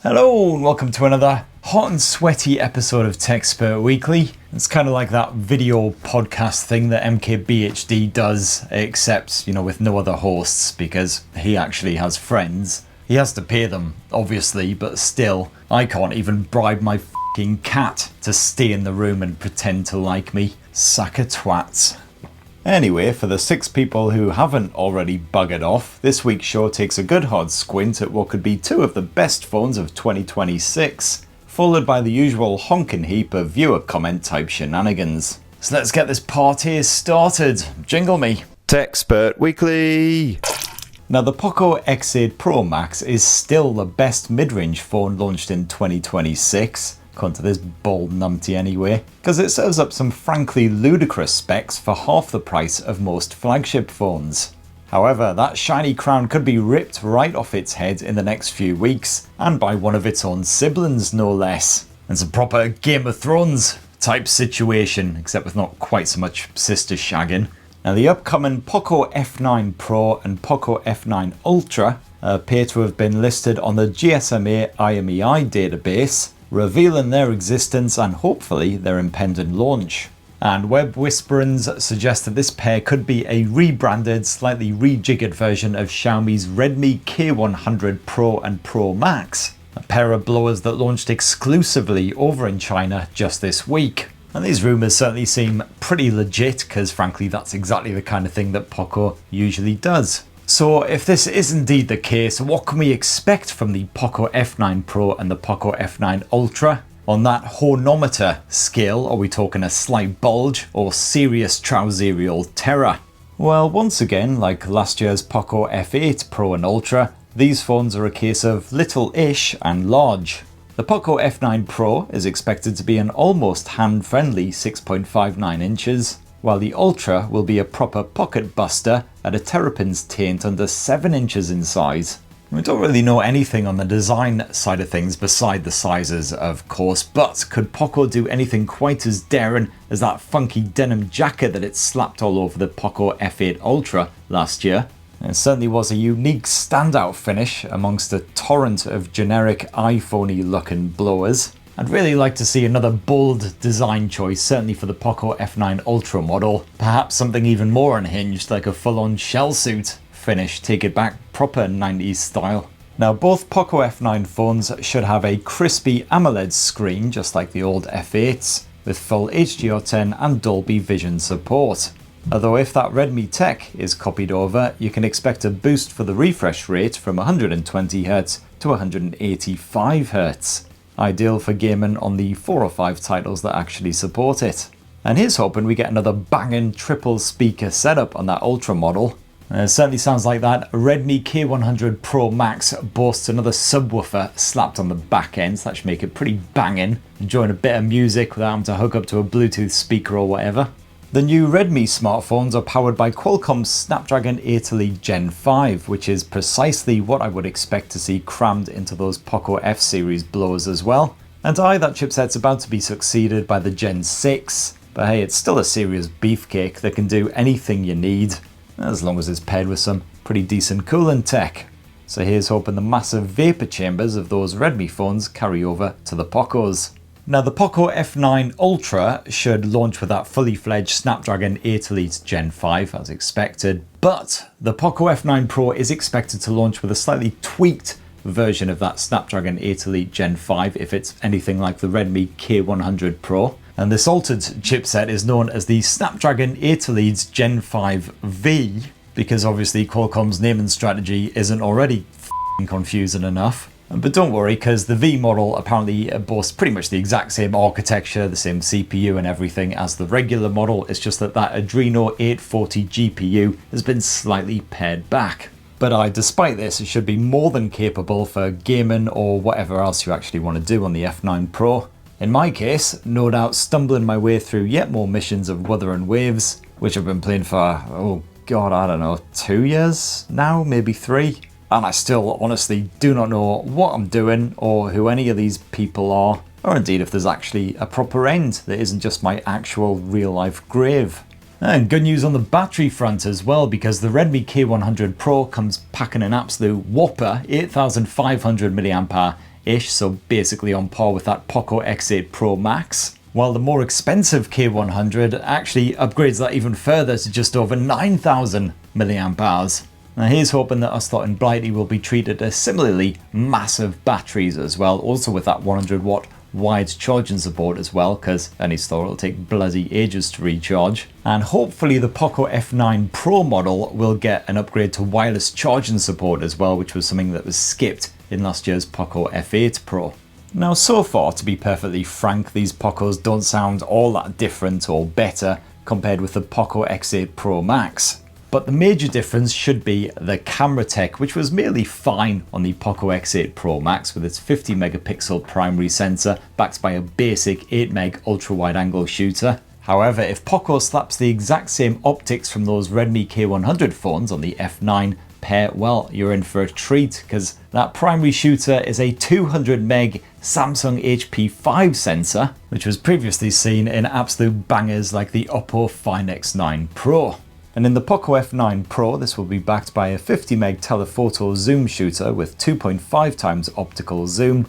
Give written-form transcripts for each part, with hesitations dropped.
Hello and welcome to another hot and sweaty episode of Techspert Weekly. It's kind of like that video podcast thing that MKBHD does, except, with no other hosts because he actually has friends. He has to pay them, obviously, but still, I can't even bribe my f***ing cat to stay in the room and pretend to like me. Sack of twats. Anyway, for the 6 people who haven't already buggered off, this week's show takes a good hard squint at what could be 2 of the best phones of 2026, followed by the usual honking heap of viewer comment type shenanigans. So let's get this party started. Jingle me. Techspert Weekly. Now the POCO X8 Pro Max is still the best mid-range phone launched in 2026. According to this bald numpty anyway, because it serves up some frankly ludicrous specs for half the price of most flagship phones. However, that shiny crown could be ripped right off its head in the next few weeks, and by one of its own siblings no less. It's a proper Game of Thrones type situation, except with not quite so much sister shagging. Now the upcoming POCO F9 Pro and POCO F9 Ultra appear to have been listed on the GSMA IMEI database, revealing their existence and hopefully their impending launch. And web whisperings suggest that this pair could be a rebranded, slightly rejiggered version of Xiaomi's Redmi K100 Pro and Pro Max, a pair of blowers that launched exclusively over in China just this week. And these rumours certainly seem pretty legit, because frankly that's exactly the kind of thing that POCO usually does. So if this is indeed the case, what can we expect from the POCO F9 Pro and the POCO F9 Ultra? On that hornometer scale, are we talking a slight bulge or serious trouserial terror? Well, once again, like last year's POCO F8 Pro and Ultra, these phones are a case of little-ish and large. The POCO F9 Pro is expected to be an almost hand-friendly 6.59 inches, while the Ultra will be a proper pocket buster at a terrapin's taint under 7 inches in size. We don't really know anything on the design side of things beside the sizes, of course, but could POCO do anything quite as daring as that funky denim jacket that it slapped all over the POCO F8 Ultra last year? It certainly was a unique standout finish amongst a torrent of generic iPhone-y looking blowers. I'd really like to see another bold design choice, certainly for the POCO F9 Ultra model. Perhaps something even more unhinged, like a full-on shell suit finish, take it back proper 90s style. Now both POCO F9 phones should have a crispy AMOLED screen, just like the old F8s, with full HDR10 and Dolby Vision support. Although if that Redmi tech is copied over, you can expect a boost for the refresh rate from 120Hz to 185Hz. Ideal for gaming on the 4 or 5 titles that actually support it. And here's hoping we get another banging triple speaker setup on that Ultra model. It certainly sounds like that Redmi K100 Pro Max boasts another subwoofer slapped on the back end, so that should make it pretty banging. Enjoying a bit of music without having to hook up to a Bluetooth speaker or whatever. The new Redmi smartphones are powered by Qualcomm's Snapdragon 8 Elite Gen 5, which is precisely what I would expect to see crammed into those POCO F series blowers as well. And that chipset's about to be succeeded by the Gen 6, but hey, it's still a serious beefcake that can do anything you need, as long as it's paired with some pretty decent cooling tech. So here's hoping the massive vapor chambers of those Redmi phones carry over to the POCOs. Now the POCO F9 Ultra should launch with that fully fledged Snapdragon 8 Elite Gen 5 as expected, but the POCO F9 Pro is expected to launch with a slightly tweaked version of that Snapdragon 8 Elite Gen 5 if it's anything like the Redmi K100 Pro. And this altered chipset is known as the Snapdragon 8 Elite Gen 5 V, because obviously Qualcomm's naming strategy isn't already confusing enough. But don't worry, because the V model apparently boasts pretty much the exact same architecture, the same CPU and everything as the regular model. It's just that Adreno 840 GPU has been slightly pared back. But despite this, it should be more than capable for gaming or whatever else you actually want to do on the F9 Pro. In my case, no doubt stumbling my way through yet more missions of Wuthering Waves, which I've been playing for, oh god, I don't know, 2 years now, maybe 3. And I still honestly do not know what I'm doing or who any of these people are, or indeed if there's actually a proper end that isn't just my actual real life grave. And good news on the battery front as well, because the Redmi K100 Pro comes packing an absolute whopper 8500 mAh ish, so basically on par with that POCO X8 Pro Max. While the more expensive K100 actually upgrades that even further to just over 9,000 milliamp hours. Now here's hoping that Usthot and Blighty will be treated as similarly massive batteries as well, also with that 100 watt wide charging support as well, because any store will take bloody ages to recharge. And hopefully the POCO F9 Pro model will get an upgrade to wireless charging support as well, which was something that was skipped in last year's POCO F8 Pro. Now so far, to be perfectly frank, these POCOs don't sound all that different or better compared with the POCO X8 Pro Max. But the major difference should be the camera tech, which was merely fine on the POCO X8 Pro Max with its 50 megapixel primary sensor backed by a basic 8 meg ultra wide angle shooter. However, if POCO slaps the exact same optics from those Redmi K100 phones on the F9 pair, well, you're in for a treat, because that primary shooter is a 200 meg Samsung HP5 sensor, which was previously seen in absolute bangers like the Oppo Find X9 Pro. And in the POCO F9 Pro, this will be backed by a 50 meg telephoto zoom shooter with 2.5 times optical zoom,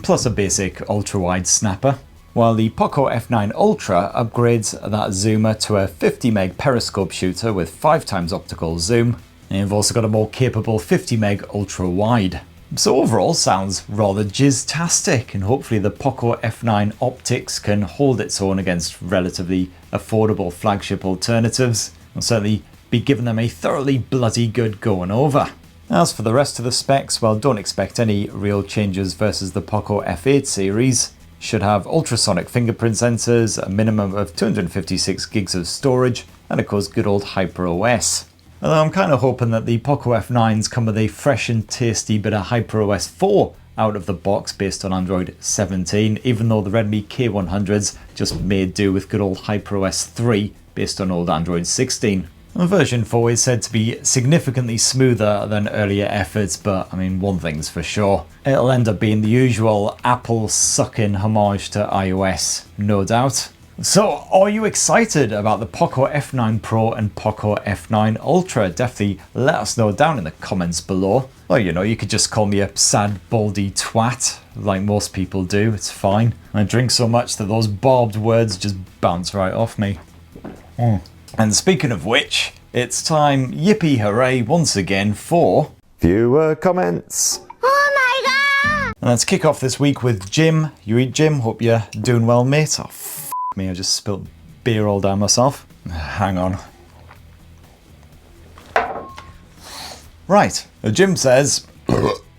plus a basic ultra-wide snapper. While the POCO F9 Ultra upgrades that zoomer to a 50 meg periscope shooter with 5 times optical zoom, and you've also got a more capable 50 meg ultra-wide. So overall sounds rather jizz-tastic, and hopefully the POCO F9 optics can hold its own against relatively affordable flagship alternatives. I'll certainly be giving them a thoroughly bloody good going over. As for the rest of the specs, well, don't expect any real changes versus the POCO F8 series. Should have ultrasonic fingerprint sensors, a minimum of 256 gigs of storage, and of course good old HyperOS. Although I'm kind of hoping that the POCO F9s come with a fresh and tasty bit of HyperOS 4 out of the box based on Android 17, even though the Redmi K100s just made do with good old HyperOS 3 based on old Android 16. Version 4 is said to be significantly smoother than earlier efforts, but I mean, one thing's for sure, it'll end up being the usual Apple sucking homage to iOS, no doubt. So, are you excited about the POCO F9 Pro and POCO F9 Ultra? Definitely let us know down in the comments below. Or, you know, you could just call me a sad, baldy twat, like most people do, it's fine. I drink so much that those barbed words just bounce right off me. And speaking of which, it's time, yippee hooray, once again for viewer comments. Oh my god! And let's kick off this week with Jim. You eat, Jim? Hope you're doing well, mate. Oh, me, I just spilled beer all down myself. Hang on. Right, Jim says,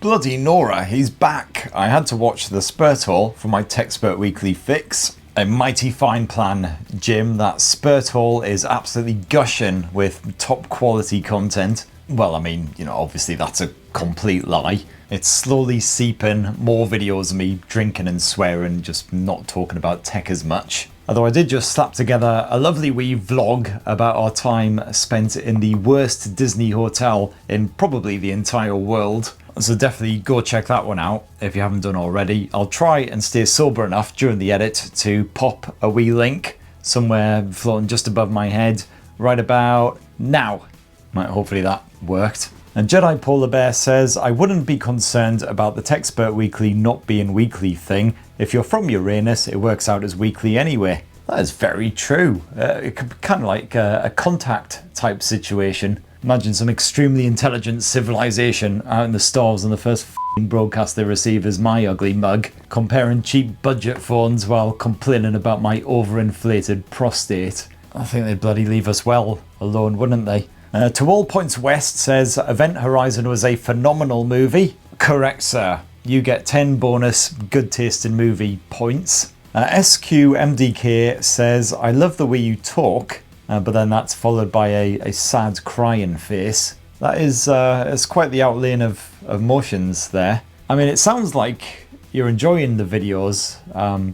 bloody Nora, he's back. I had to watch the Spurt haul for my Techspurt Weekly fix. A mighty fine plan, Jim. That Spurt haul is absolutely gushing with top quality content. Well, I mean, you know, obviously that's a complete lie. It's slowly seeping more videos of me drinking and swearing, just not talking about tech as much. Although I did just slap together a lovely wee vlog about our time spent in the worst Disney hotel in probably the entire world. So definitely go check that one out if you haven't done already. I'll try and stay sober enough during the edit to pop a wee link somewhere floating just above my head right about now. Hopefully that worked. And Jedi Polar Bear says, I wouldn't be concerned about the Techspurt Weekly not being weekly thing. If you're from Uranus, it works out as weekly anyway. That is very true. It could be kind of like a contact type situation. Imagine some extremely intelligent civilization out in the stars and the first broadcast they receive is my ugly mug, comparing cheap budget phones while complaining about my overinflated prostate. I think they'd bloody leave us well alone, wouldn't they? To All Points West says, Event Horizon was a phenomenal movie. Correct, sir. You get 10 bonus good taste in movie points. SQMDK says, I love the way you talk. But then that's followed by a sad crying face. That is it's quite the outlaying of emotions there. I mean, it sounds like you're enjoying the videos,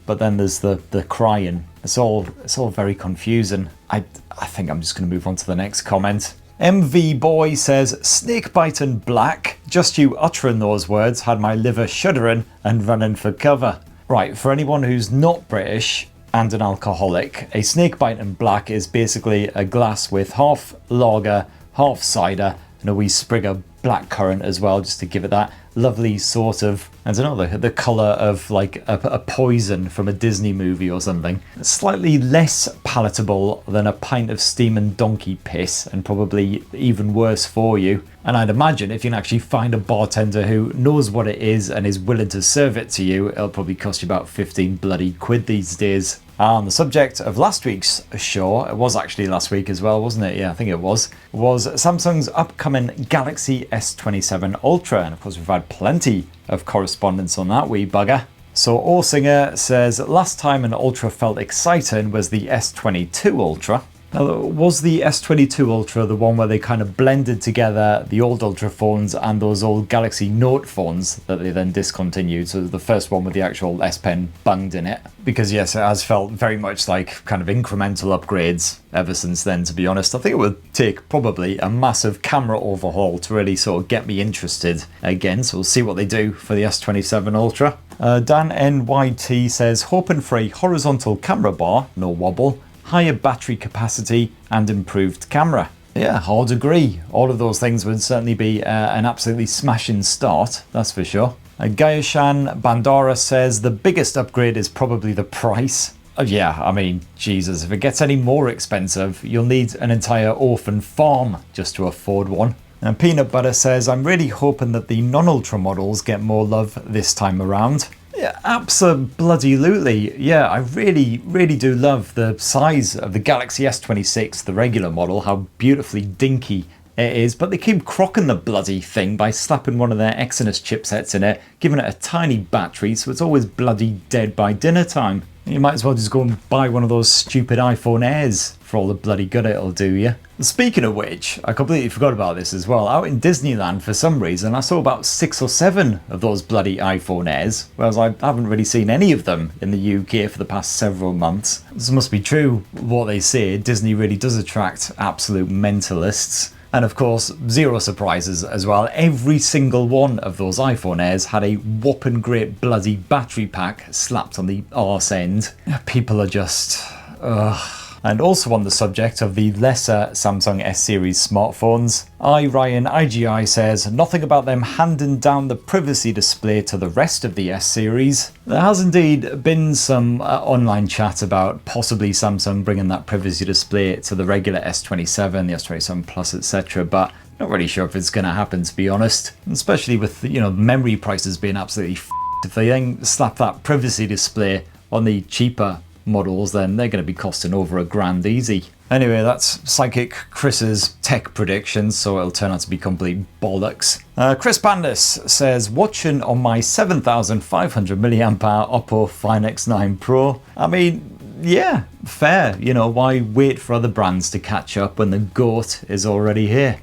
but then there's the crying. It's all very confusing. I think I'm just going to move on to the next comment. MV Boy says, Snakebite and black. Just you uttering those words had my liver shuddering and running for cover. Right, for anyone who's not British and an alcoholic, a snakebite and black is basically a glass with half lager, half cider, and a wee sprig of blackcurrant as well, just to give it that lovely sort of, I don't know, the colour of like a poison from a Disney movie or something. Slightly less palatable than a pint of steaming donkey piss, and probably even worse for you. And I'd imagine if you can actually find a bartender who knows what it is and is willing to serve it to you, it'll probably cost you about 15 bloody quid these days. And the subject of last week's show, it was actually last week as well, wasn't it? Yeah, I think it was Samsung's upcoming Galaxy S27 Ultra. And of course, we've had plenty of correspondence on that wee bugger. So Orsinger says, last time an Ultra felt exciting was the S22 Ultra. Now, was the S22 Ultra the one where they kind of blended together the old Ultra phones and those old Galaxy Note phones that they then discontinued? So the first one with the actual S Pen bunged in it. Because yes, it has felt very much like kind of incremental upgrades ever since then, to be honest. I think it would take probably a massive camera overhaul to really sort of get me interested again. So we'll see what they do for the S27 Ultra. Dan NYT says, hoping for a horizontal camera bar, no wobble, higher battery capacity and improved camera. Yeah, hard to agree. All of those things would certainly be an absolutely smashing start, that's for sure. Gayashan Bandara says the biggest upgrade is probably the price. Yeah, I mean, Jesus, if it gets any more expensive, you'll need an entire orphan farm just to afford one. And Peanut Butter says, I'm really hoping that the non-Ultra models get more love this time around. Yeah, absolutely. Yeah, I really do love the size of the Galaxy S26, the regular model, how beautifully dinky it is, but they keep crocking the bloody thing by slapping one of their Exynos chipsets in it, giving it a tiny battery, so it's always bloody dead by dinner time. You might as well just go and buy one of those stupid iPhone Airs for all the bloody good it'll do you. Speaking of which, I completely forgot about this as well. Out in Disneyland, for some reason, I saw about 6 or 7 of those bloody iPhone Airs, whereas I haven't really seen any of them in the UK for the past several months. This must be true, what they say. Disney really does attract absolute mentalists. And of course, zero surprises as well. Every single one of those iPhone Airs had a whopping great bloody battery pack slapped on the arse end. People are just... ugh. And also on the subject of the lesser Samsung S-series smartphones, Ryan IGI says, nothing about them handing down the privacy display to the rest of the S-series. There has indeed been some online chat about possibly Samsung bringing that privacy display to the regular S27, the S27 Plus, etc. But not really sure if it's going to happen, to be honest. Especially with, memory prices being absolutely f***ed. If they then slap that privacy display on the cheaper models, then they're going to be costing over £1,000 easy. Anyway, that's Psychic Chris's tech predictions, so it'll turn out to be complete bollocks. Chris Pandis says, watching on my 7,500 mAh Oppo Find X9 Pro. I mean, yeah, fair. Why wait for other brands to catch up when the GOAT is already here?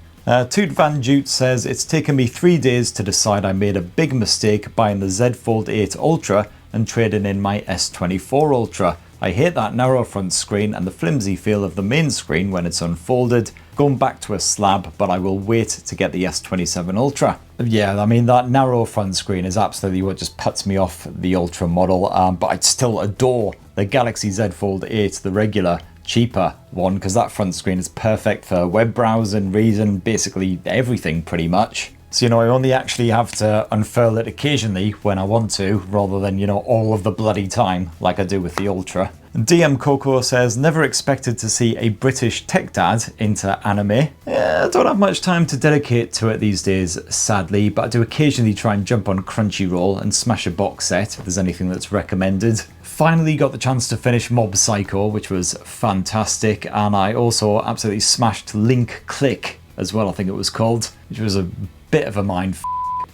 Toot Van Jute says, it's taken me 3 days to decide I made a big mistake buying the Z Fold 8 Ultra and trading in my S24 Ultra. I hate that narrow front screen and the flimsy feel of the main screen when it's unfolded. Going back to a slab, but I will wait to get the S27 Ultra. Yeah, I mean, that narrow front screen is absolutely what just puts me off the Ultra model, but I'd still adore the Galaxy Z Fold 8, the regular, cheaper one, because that front screen is perfect for web browsing, reading, basically everything pretty much. So, I only actually have to unfurl it occasionally when I want to, rather than, all of the bloody time, like I do with the Ultra. DM Coco says, never expected to see a British tech dad into anime. I don't have much time to dedicate to it these days, sadly, but I do occasionally try and jump on Crunchyroll and smash a box set if there's anything that's recommended. Finally got the chance to finish Mob Psycho, which was fantastic, and I also absolutely smashed Link Click as well, I think it was called, which was a bit of a mind f***.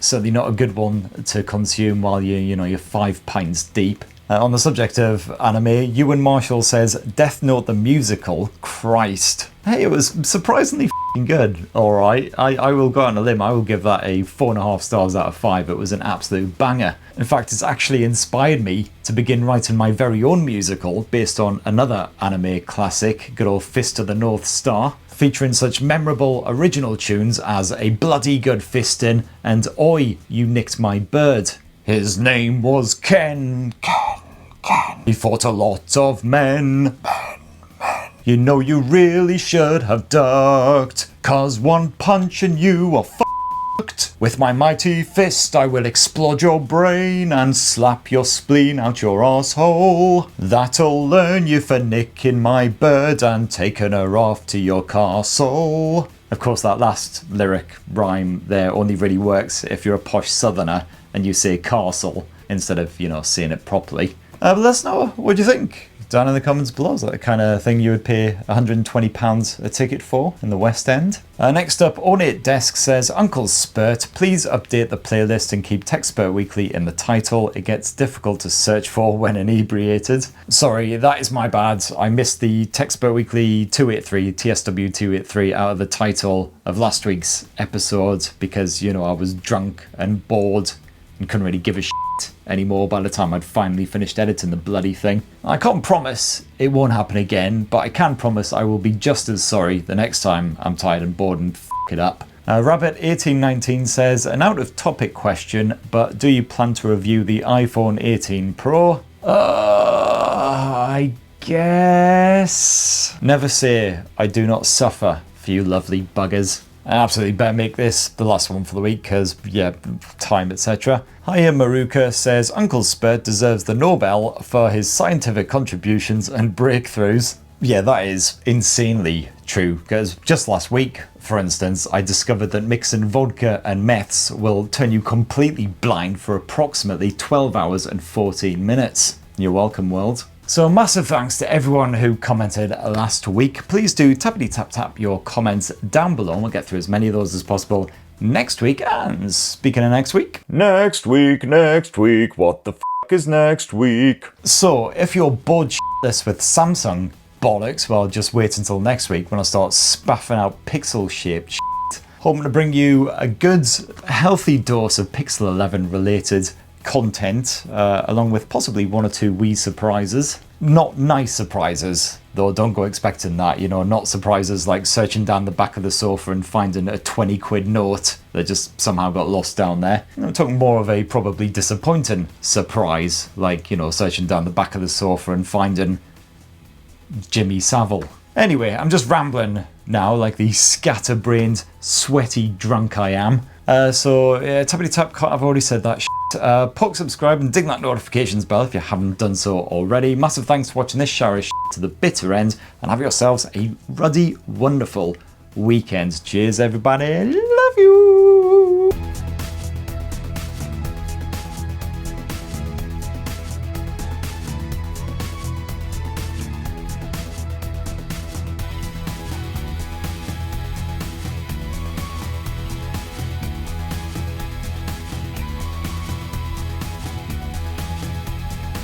Certainly not a good one to consume while you're 5 pints deep. On the subject of anime, Ewan Marshall says, Death Note the musical, Christ. Hey, it was surprisingly f***ing good, alright. I will go out on a limb, I will give that a 4.5 stars out of 5. It was an absolute banger. In fact, it's actually inspired me to begin writing my very own musical based on another anime classic, good old Fist of the North Star, featuring such memorable original tunes as A Bloody Good Fistin' and Oi, You Nicked My Bird. His name was Ken. He fought a lot of men. You really should have ducked, 'cause one punch and you are fucked. With my mighty fist I will explode your brain and slap your spleen out your arsehole. That'll learn you for nicking my bird and taking her off to your castle. Of course, that last lyric rhyme there only really works if you're a posh southerner and you say castle instead of, saying it properly. But let us know, what do you think? Down in the comments below. Is that the kind of thing you would pay £120 a ticket for in the West End? Next up, Ornate Desk says, Uncle Spurt, please update the playlist and keep Techspurt Weekly in the title. It gets difficult to search for when inebriated. Sorry, that is my bad. I missed the Techspurt Weekly 283, TSW284 out of the title of last week's episode because, I was drunk and bored and couldn't really give a shit anymore by the time I'd finally finished editing the bloody thing. I can't promise it won't happen again, but I can promise I will be just as sorry the next time I'm tired and bored and f*** it up. Rabbit1819 says, an out of topic question, but do you plan to review the iPhone 18 Pro? I guess. Never say I do not suffer for you lovely buggers. I absolutely better make this the last one for the week because, time, etc. Hiya Maruka says, Uncle Spurt deserves the Nobel for his scientific contributions and breakthroughs. Yeah, that is insanely true because just last week, for instance, I discovered that mixing vodka and meths will turn you completely blind for approximately 12 hours and 14 minutes. You're welcome, world. So massive thanks to everyone who commented last week. Please do tappity tap tap your comments down below and we'll get through as many of those as possible next week. And speaking of next week, Next week, what the f is next week? So if you're bored shitless with Samsung bollocks, well, just wait until next week when I start spaffing out pixel shaped shit. Hoping to bring you a good healthy dose of Pixel 11 related content, along with possibly one or two wee surprises. Not nice surprises, though, don't go expecting that, not surprises like searching down the back of the sofa and finding a 20 quid note that just somehow got lost down there. I'm talking more of a probably disappointing surprise, like, searching down the back of the sofa and finding Jimmy Savile. Anyway, I'm just rambling now like the scatterbrained, sweaty drunk I am. Tappity tap, I've already said that shit. Poke, subscribe and ding that notifications bell if you haven't done so already. Massive thanks for watching this shower shit to the bitter end and have yourselves a ruddy, wonderful weekend. Cheers everybody, love you!